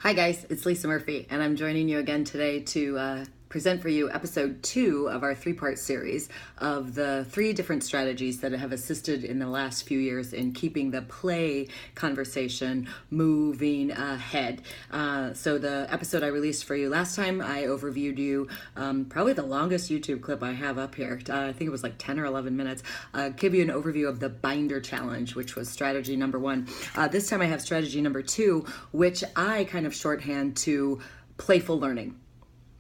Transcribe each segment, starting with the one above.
Hi guys, it's Lisa Murphy, and I'm joining you again today to present for you episode 2 of our 3-part series of the 3 different strategies that have assisted in the last few years in keeping the play conversation moving ahead. So the episode I released for you last time, I overviewed you probably the longest YouTube clip I have up here. I think it was like 10 or 11 minutes. Give you an overview of the binder challenge, which was strategy number 1. This time I have strategy number 2, which I kind of shorthand to playful learning.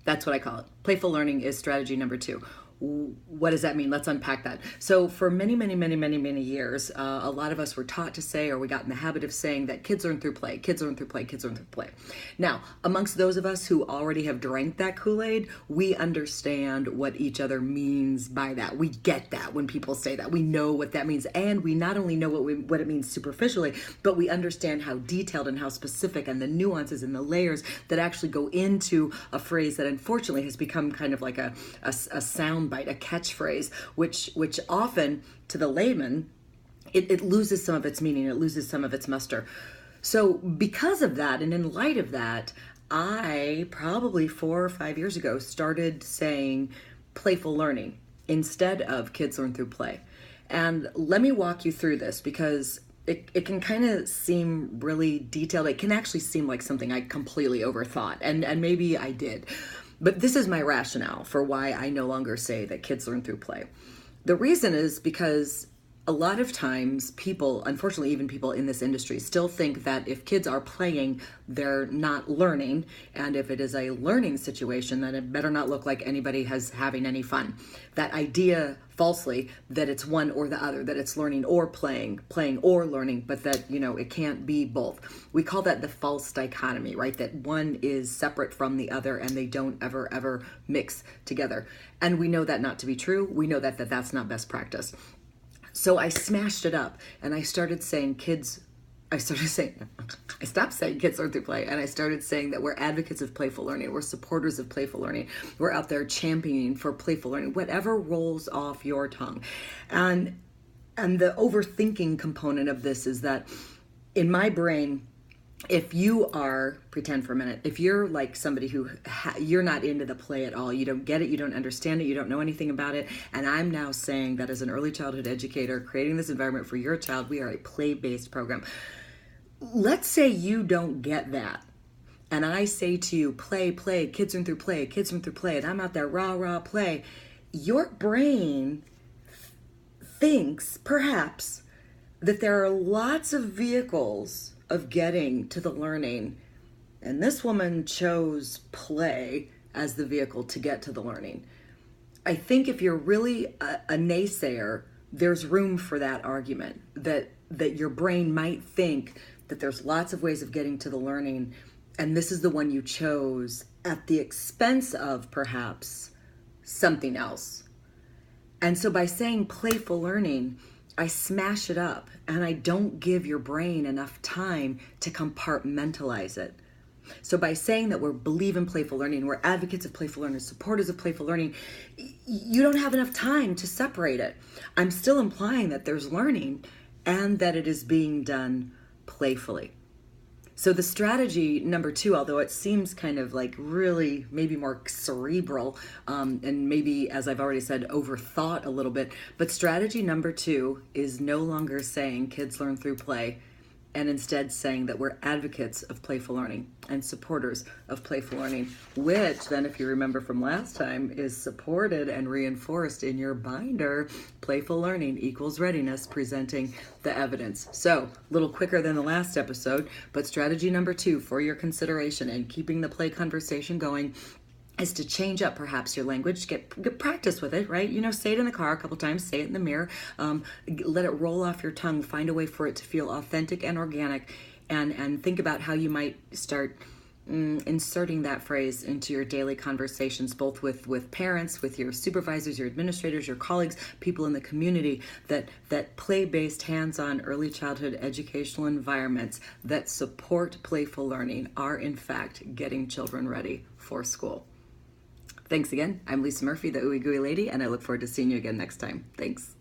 That's what I call it. Playful learning is strategy number 2. What does that mean? Let's unpack that. So for many years, a lot of us were taught to say, or we got in the habit of saying, that kids learn through play, kids learn through play, kids learn through play. Now, amongst those of us who already have drank that Kool-Aid, we understand what each other means by that. We get that when people say that. We know what that means. And we not only know what it means superficially, but we understand how detailed and how specific and the nuances and the layers that actually go into a phrase that unfortunately has become kind of like a sound bite, a catchphrase, which often to the layman, it loses some of its meaning, it loses some of its muster. So because of that, and in light of that, I probably 4 or 5 years ago started saying playful learning instead of kids learn through play. And let me walk you through this because it can kind of seem really detailed. It can actually seem like something I completely overthought, and maybe I did. But this is my rationale for why I no longer say that kids learn through play. The reason is because a lot of times people, unfortunately even people in this industry, still think that if kids are playing, they're not learning. And if it is a learning situation, then it better not look like anybody has having any fun. That idea falsely that it's one or the other, that it's learning or playing or learning, but that, it can't be both. We call that the false dichotomy, right? That one is separate from the other and they don't ever mix together. And we know that not to be true. We know that that's not best practice. So I smashed it up and I started saying I stopped saying kids learn through play, and I started saying that we're advocates of playful learning. We're supporters of playful learning. We're out there championing for playful learning, whatever rolls off your tongue. And the overthinking component of this is that in my brain, if you are, pretend for a minute, if you're like somebody who you're not into the play at all, you don't get it, you don't understand it, you don't know anything about it, and I'm now saying that as an early childhood educator, creating this environment for your child, we are a play-based program. Let's say you don't get that, and I say to you, play, kids learn through play, kids learn through play, and I'm out there, rah, play. Your brain thinks, perhaps, that there are lots of vehicles of getting to the learning, and this woman chose play as the vehicle to get to the learning. I think if you're really a naysayer, there's room for that argument, that your brain might think that there's lots of ways of getting to the learning, and this is the one you chose at the expense of perhaps something else. And so by saying playful learning, I smash it up and I don't give your brain enough time to compartmentalize it. So by saying that we believe in playful learning, we're advocates of playful learning, supporters of playful learning, you don't have enough time to separate it. I'm still implying that there's learning and that it is being done playfully. So the strategy number 2, although it seems kind of like really maybe more cerebral and maybe, as I've already said, overthought a little bit, but strategy number 2 is no longer saying kids learn through play, and instead saying that we're advocates of playful learning and supporters of playful learning, which then, if you remember from last time, is supported and reinforced in your binder, Playful Learning Equals Readiness, presenting the evidence. So, a little quicker than the last episode, but strategy number 2 for your consideration and keeping the play conversation going is to change up perhaps your language, get practice with it, right? Say it in the car a couple times, say it in the mirror, let it roll off your tongue, find a way for it to feel authentic and organic, and think about how you might start inserting that phrase into your daily conversations, both with parents, with your supervisors, your administrators, your colleagues, people in the community, that play-based, hands-on early childhood educational environments that support playful learning are in fact getting children ready for school. Thanks again. I'm Lisa Murphy, the Ooey Gooey Lady, and I look forward to seeing you again next time. Thanks.